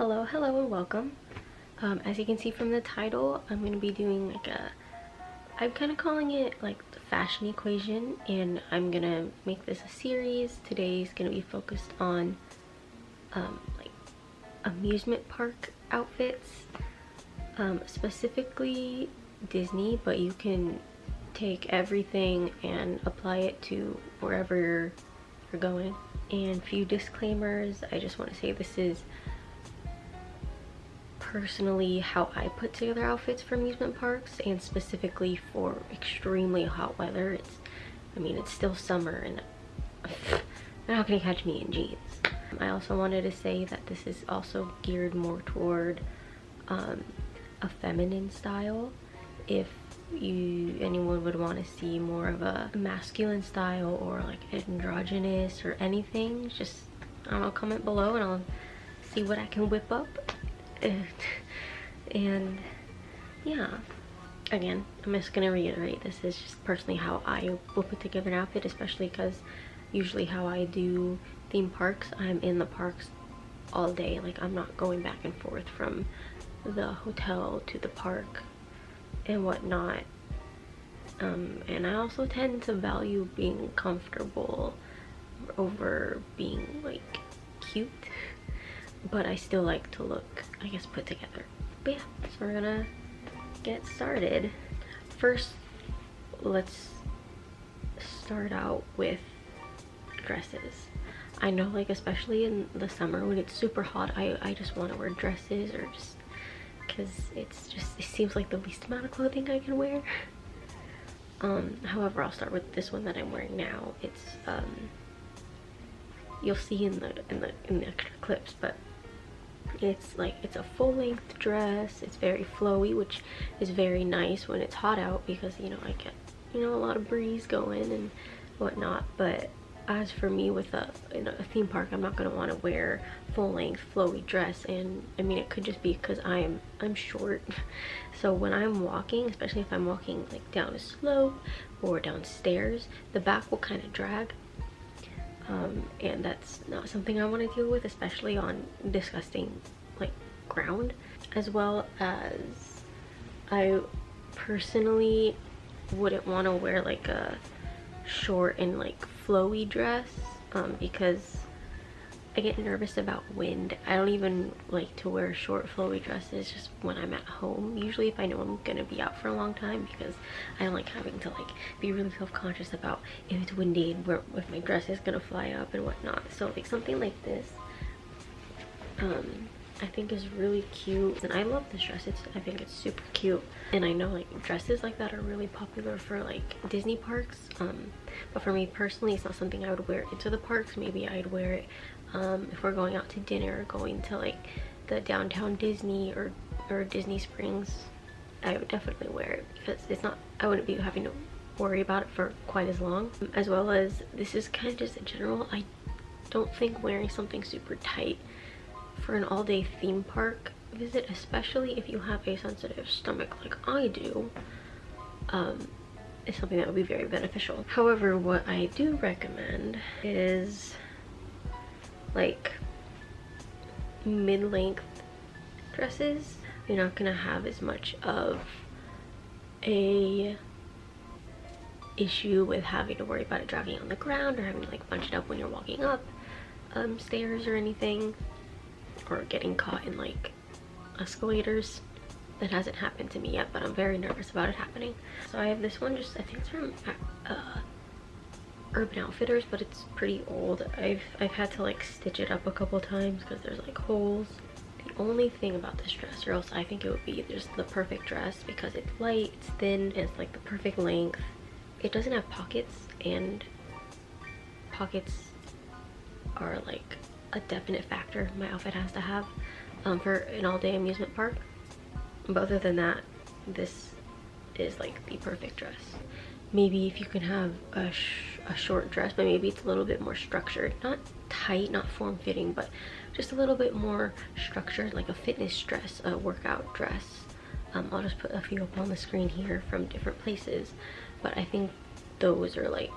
Hello and welcome. As you can see from the title, I'm going to be doing I'm kind of calling it like the fashion equation, and I'm going to make this a series. Today's going to be focused on like amusement park outfits, specifically Disney, but you can take everything and apply it to wherever you're going. And few disclaimers. I just want to say this is personally how I put together outfits for amusement parks, and specifically for extremely hot weather. It's still summer and they're not gonna catch me in jeans. I also wanted to say that this is also geared more toward a feminine style. If anyone would want to see more of a masculine style or like androgynous or anything, just I don't know, comment below and I'll see what I can whip up. And yeah, again, I'm just gonna reiterate, this is just personally how I will put together an outfit, especially because usually how I do theme parks, I'm in the parks all day. Like, I'm not going back and forth from the hotel to the park and whatnot. And I also tend to value being comfortable over being like cute, but I still like to look, I guess, put together. But yeah, so we're gonna get started. First, let's start out with dresses. I know, like, especially in the summer when it's super hot, I just want to wear dresses, or just because it seems like the least amount of clothing I can wear. However, I'll start with this one that I'm wearing now. It's you'll see in the extra clips, but it's a full-length dress. It's very flowy, which is very nice when it's hot out, because I get a lot of breeze going and whatnot. But as for me, with a theme park, I'm not going to want to wear full-length flowy dress. And it could just be because I'm short. So when I'm walking, especially if I'm walking like down a slope or downstairs, the back will kind of drag. And that's not something I want to deal with, especially on disgusting like ground. As well as, I personally wouldn't want to wear like a short and like flowy dress, because I get nervous about wind. I don't even like to wear short flowy dresses just when I'm at home, usually if I know I'm gonna be out for a long time, because I don't like having to like be really self-conscious about if it's windy and if my dress is gonna fly up and whatnot. So like something like this I think is really cute, and I love this dress. I think it's super cute, and I know like dresses like that are really popular for like Disney parks, but for me personally, it's not something I would wear into the parks. Maybe I'd wear it if we're going out to dinner, going to like the downtown Disney or Disney Springs. I would definitely wear it, because I wouldn't be having to worry about it for quite as long. As well as, this is kind of just in general, I don't think wearing something super tight for an all-day theme park visit, especially if you have a sensitive stomach like I do, is something that would be very beneficial. However, what I do recommend is like mid-length dresses. You're not gonna have as much of a issue with having to worry about it dragging on the ground, or having to like bunch it up when you're walking up stairs or anything, or getting caught in like escalators. That hasn't happened to me yet, but I'm very nervous about it happening. So I have this one, I think it's from Urban Outfitters, but it's pretty old. I've had to like stitch it up a couple times because there's like holes. The only thing about this dress, or else I think it would be just the perfect dress, because it's light, it's thin, and it's like the perfect length. It doesn't have pockets, and pockets are like a definite factor my outfit has to have for an all-day amusement park. But other than that, this is like the perfect dress. Maybe if you can have a short dress, but maybe it's a little bit more structured, not tight, not form-fitting, but just a little bit more structured, like a fitness dress, a workout dress. I'll just put a few up on the screen here from different places, but I think those are like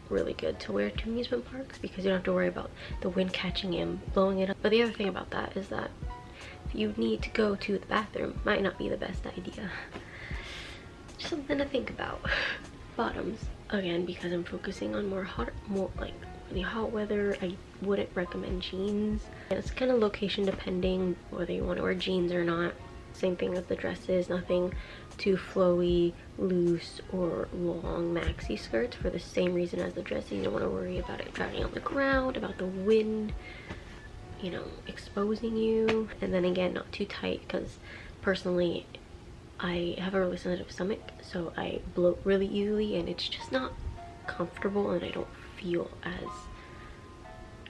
really good to wear to amusement parks, because you don't have to worry about the wind catching and blowing it up. But the other thing about that is that you need to go to the bathroom, might not be the best idea. Just something to think about. Bottoms, again, because I'm focusing on more like really hot weather, I wouldn't recommend jeans. And it's kind of location depending whether you want to wear jeans or not. Same thing as the dresses, nothing too flowy, loose, or long maxi skirts for the same reason as the dresses. You don't want to worry about it driving on the ground, about the wind, you know, exposing you. And then again, not too tight, because personally I have a really sensitive stomach, so I bloat really easily and it's just not comfortable, and I don't feel as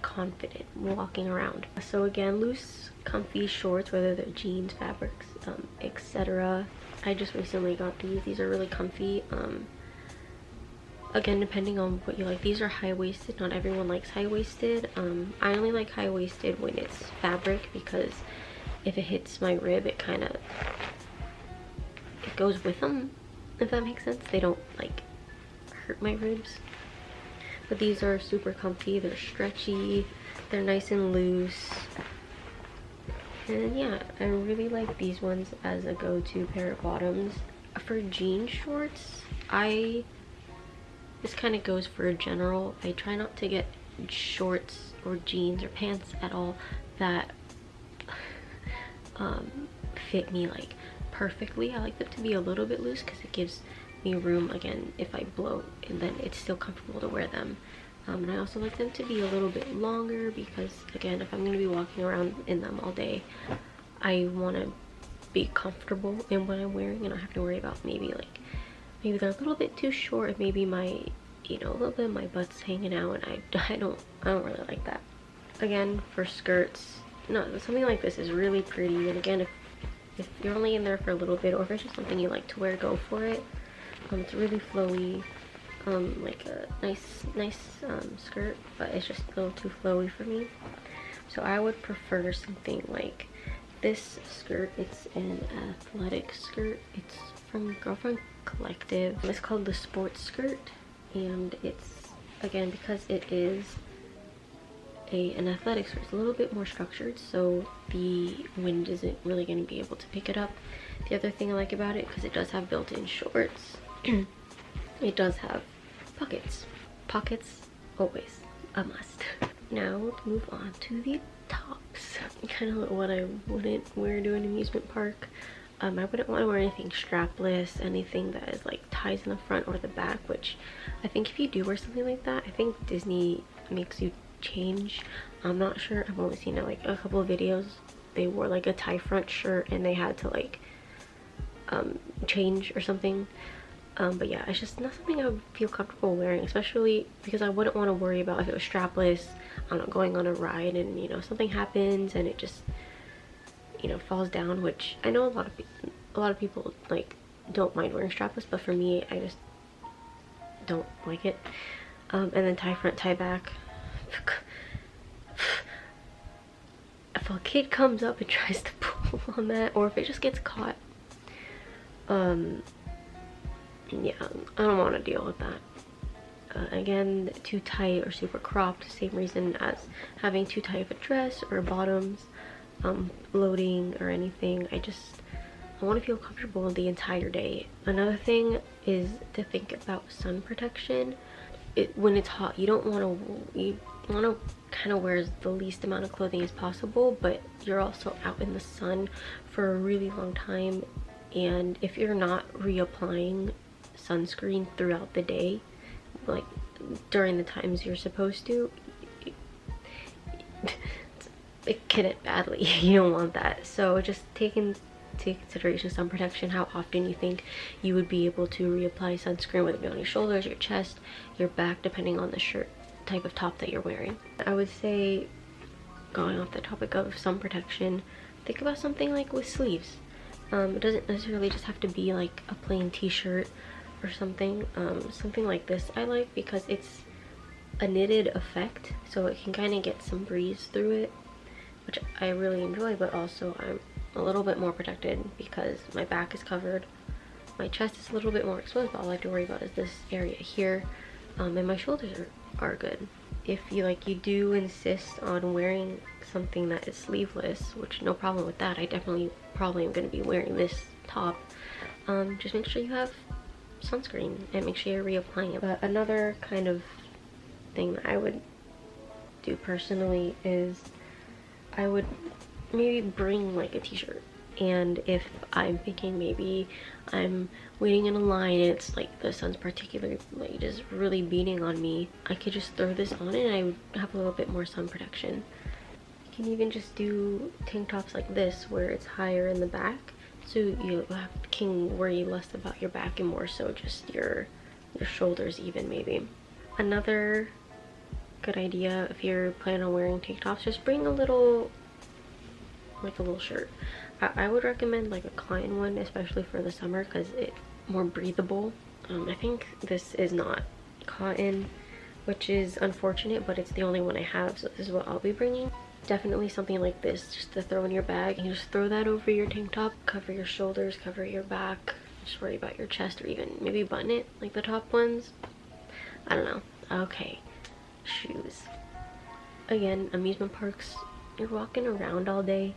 confident walking around. So again, loose comfy shorts, whether they're jeans, fabrics, etc. I just recently got these are really comfy. Again, depending on what you like. These are high-waisted. Not everyone likes high-waisted. I only like high-waisted when it's fabric, because if it hits my rib, it kind of, it goes with them, if that makes sense. They don't like hurt my ribs. But these are super comfy, they're stretchy, they're nice and loose. And yeah, I really like these ones as a go-to pair of bottoms. For jean shorts, this kind of goes for a general. I try not to get shorts or jeans or pants at all that fit me like perfectly. I like them to be a little bit loose because it gives me room, again, if I bloat, and then it's still comfortable to wear them. And I also like them to be a little bit longer because, again, if I'm going to be walking around in them all day, I want to be comfortable in what I'm wearing and not have to worry about maybe they're a little bit too short, and maybe my, you know, a little bit of my butt's hanging out, and I don't really like that. Again, for skirts, no, something like this is really pretty, and again, if you're only in there for a little bit, or if it's just something you like to wear, go for it. It's really flowy, like a nice skirt, but it's just a little too flowy for me. So I would prefer something like this skirt. It's an athletic skirt. It's from Girlfriend Collective. It's called the sports skirt, and it's, again, because it is an athletic skirt, it's a little bit more structured, so the wind isn't really going to be able to pick it up. The other thing I like about it, because it does have built-in shorts, it does have pockets. Pockets, always a must. Now let's move on to the tops. Kind of what I wouldn't wear to an amusement park. I wouldn't want to wear anything strapless, anything that is like ties in the front or the back, which I think if you do wear something like that, I think Disney makes you change. I'm not sure, I've only seen it like a couple of videos. They wore like a tie front shirt and they had to like change or something. But yeah, it's just not something I would feel comfortable wearing, especially because I wouldn't want to worry about if it was strapless. I'm not going on a ride and, you know, something happens and it just, you know, falls down, which I know a lot of people like don't mind wearing strapless, but for me, I just don't like it. And then tie front, tie back. If a kid comes up and tries to pull on that, or if it just gets caught, yeah, I don't want to deal with that. Again, too tight or super cropped, same reason as having too tight of a dress or bottoms, bloating or anything. I want to feel comfortable the entire day. Another thing is to think about sun protection. When it's hot, you want to kind of wear the least amount of clothing as possible, but you're also out in the sun for a really long time, and if you're not reapplying sunscreen throughout the day, like during the times you're supposed to, it can end badly. You don't want that. So just take into consideration sun protection, how often you think you would be able to reapply sunscreen, whether it be on your shoulders, your chest, your back, depending on the shirt type of top that you're wearing. I would say, going off the topic of sun protection, think about something like with sleeves. It doesn't necessarily just have to be like a plain t-shirt or something. Something like this I like because it's a knitted effect, so it can kind of get some breeze through it, which I really enjoy, but also I'm a little bit more protected because my back is covered. My chest is a little bit more exposed, but all I have to worry about is this area here, and my shoulders are good. if you do insist on wearing something that is sleeveless, which no problem with that, I definitely probably am going to be wearing this top, just make sure you have sunscreen and make sure you're reapplying it. But another kind of thing that I would do personally is I would maybe bring like a t-shirt, and if I'm thinking maybe I'm waiting in a line and it's like the sun's particularly like just really beating on me, I could just throw this on and I would have a little bit more sun protection. You can even just do tank tops like this where it's higher in the back, so you can worry less about your back and more so just your shoulders even maybe. Another good idea if you're planning on wearing tank tops, just bring a little shirt. I would recommend like a cotton one, especially for the summer, because it's more breathable. I think this is not cotton, which is unfortunate, but it's the only one I have, so this is what I'll be bringing. Definitely something like this just to throw in your bag. You just throw that over your tank top, cover your shoulders, cover your back, just worry about your chest, or even maybe button it like the top ones. I don't know. Okay, shoes. Again, amusement parks, you're walking around all day.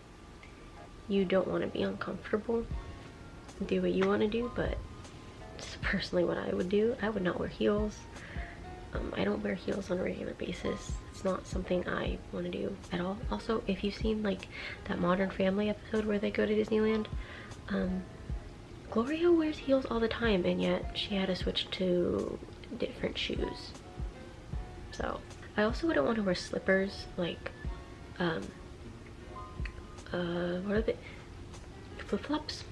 You don't want to be uncomfortable. Do what you want to do, but it's personally what I would do. I would not wear heels. I don't wear heels on a regular basis. It's not something I want to do at all. Also, if you've seen like that Modern Family episode where they go to Disneyland, Gloria wears heels all the time, and yet she had to switch to different shoes. So I also wouldn't want to wear slippers like what are they, flip-flops,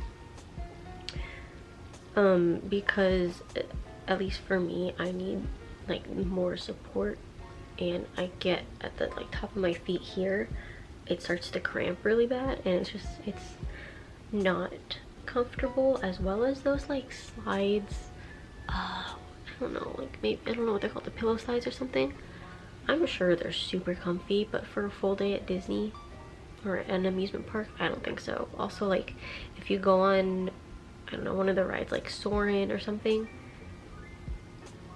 because at least for me, I need like more support, and I get at the like top of my feet here, it starts to cramp really bad, and it's not comfortable, as well as those like slides, I don't know, like maybe, I don't know what they're called, the pillow slides or something. I'm sure they're super comfy, but for a full day at Disney or an amusement park, I don't think so. Also, like if you go on, I don't know, one of the rides like Soarin' or something,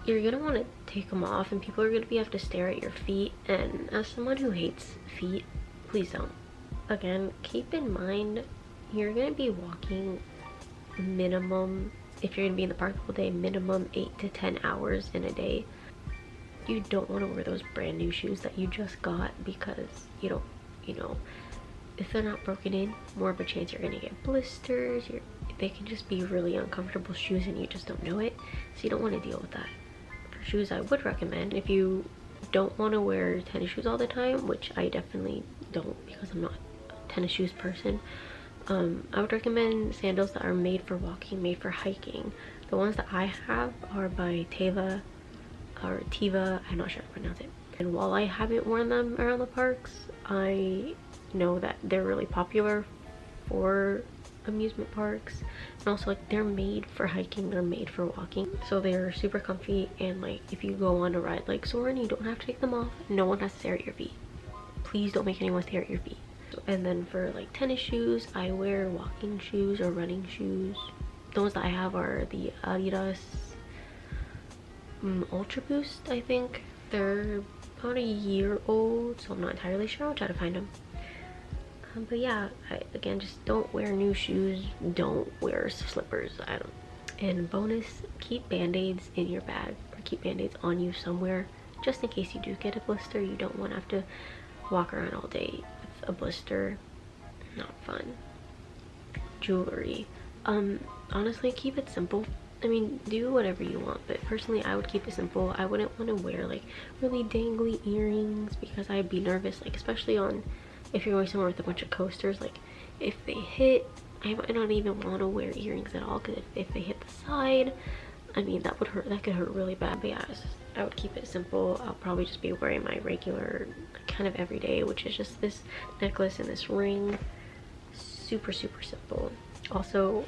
you're gonna want to take them off and people are gonna have to stare at your feet, and as someone who hates feet, please don't. Again, keep in mind you're gonna be walking minimum, if you're gonna be in the park the whole day, minimum 8 to 10 hours in a day. You don't want to wear those brand new shoes that you just got, because you don't, you know, if they're not broken in, more of a chance you're gonna get blisters. They can just be really uncomfortable shoes and you just don't know it, so you don't want to deal with that. For shoes, I would recommend, if you don't want to wear tennis shoes all the time, which I definitely don't because I'm not a tennis shoes person, I would recommend sandals that are made for walking, made for hiking. The ones that I have are by Teva, or Tiva, I'm not sure how to pronounce it. And while I haven't worn them around the parks, I know that they're really popular for amusement parks, and also like they're made for hiking, they're made for walking, so they're super comfy. And like if you go on a ride like Soarin', you don't have to take them off, no one has to stare at your feet. Please don't make anyone stare at your feet. And then for like tennis shoes, I wear walking shoes or running shoes. The ones that I have are the Adidas Ultra Boost, I think. They're about a year old, so I'm not entirely sure. I'll try to find them. But yeah, again, just don't wear new shoes, don't wear slippers. I don't. And bonus, keep band-aids in your bag, or keep band-aids on you somewhere, just in case you do get a blister. You don't want to have to walk around all day with a blister. Not fun. Jewelry, honestly, keep it simple. I mean, do whatever you want, but personally I would keep it simple. I wouldn't want to wear like really dangly earrings, because I'd be nervous, like especially on, if you're going somewhere with a bunch of coasters, like if they hit, I might not even want to wear earrings at all, because if they hit the side, I mean that would hurt, that could hurt really bad. But yeah, I would keep it simple. I'll probably just be wearing my regular kind of everyday, which is just this necklace and this ring. Super simple. Also,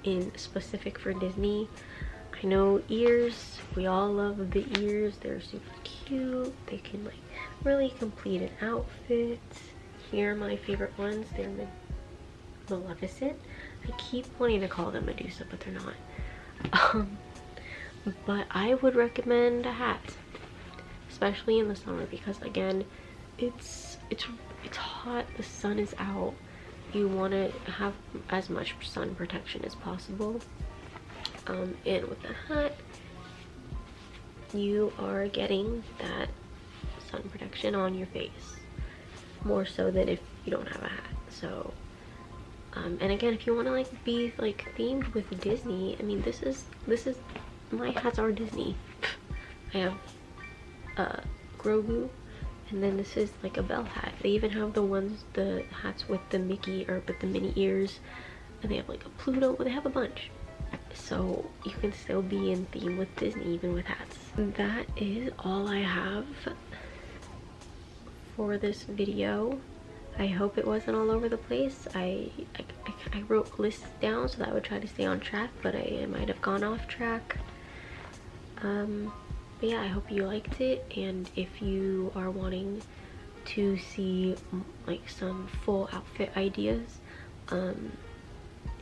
in specific for Disney, I know ears, we all love the ears, they're super cute, they can like really complete an outfit. Here are my favorite ones. They're Maleficent. I keep wanting to call them Medusa, but they're not. But I would recommend a hat, especially in the summer, because again, it's hot, the sun is out. You want to have as much sun protection as possible. And with the hat, you are getting that sun protection on your face more so than if you don't have a hat. So and again, if you want to like be like themed with Disney, I mean, this is my hats are Disney. I have Grogu, and then this is like a Belle hat. They even have the hats with the Mickey or with the mini ears, and they have like a Pluto. They have a bunch, so you can still be in theme with Disney even with hats. That is all I have for this video. I hope it wasn't all over the place. I wrote lists down so that I would try to stay on track, but I might have gone off track. But yeah, I hope you liked it, and if you are wanting to see like some full outfit ideas,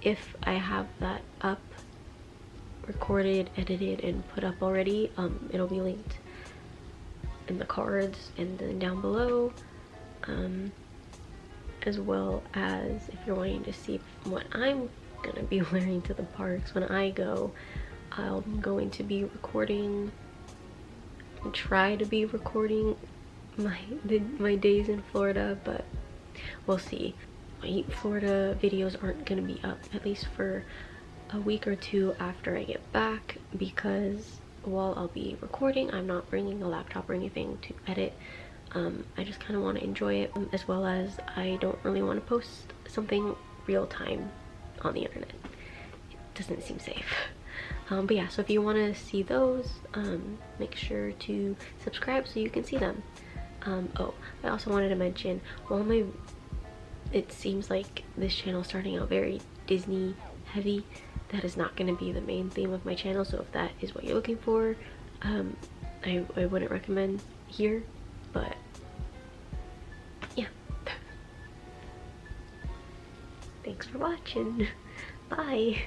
if I have that up, recorded, edited, and put up already, it'll be linked in the cards and then down below, as well as if you're wanting to see what I'm gonna be wearing to the parks when I go. I'm going to be recording, try to be recording my days in Florida, but we'll see. My Florida videos aren't gonna be up at least for a week or two after I get back, because while I'll be recording, I'm not bringing a laptop or anything to edit. I just kind of want to enjoy it, as well as I don't really want to post something real time on the internet. It doesn't seem safe. But yeah, so if you want to see those, make sure to subscribe so you can see them. Oh, I also wanted to mention, it seems like this channel is starting out very Disney heavy. That is not going to be the main theme of my channel, so if that is what you're looking for, I wouldn't recommend here, but yeah. Thanks for watching. Bye.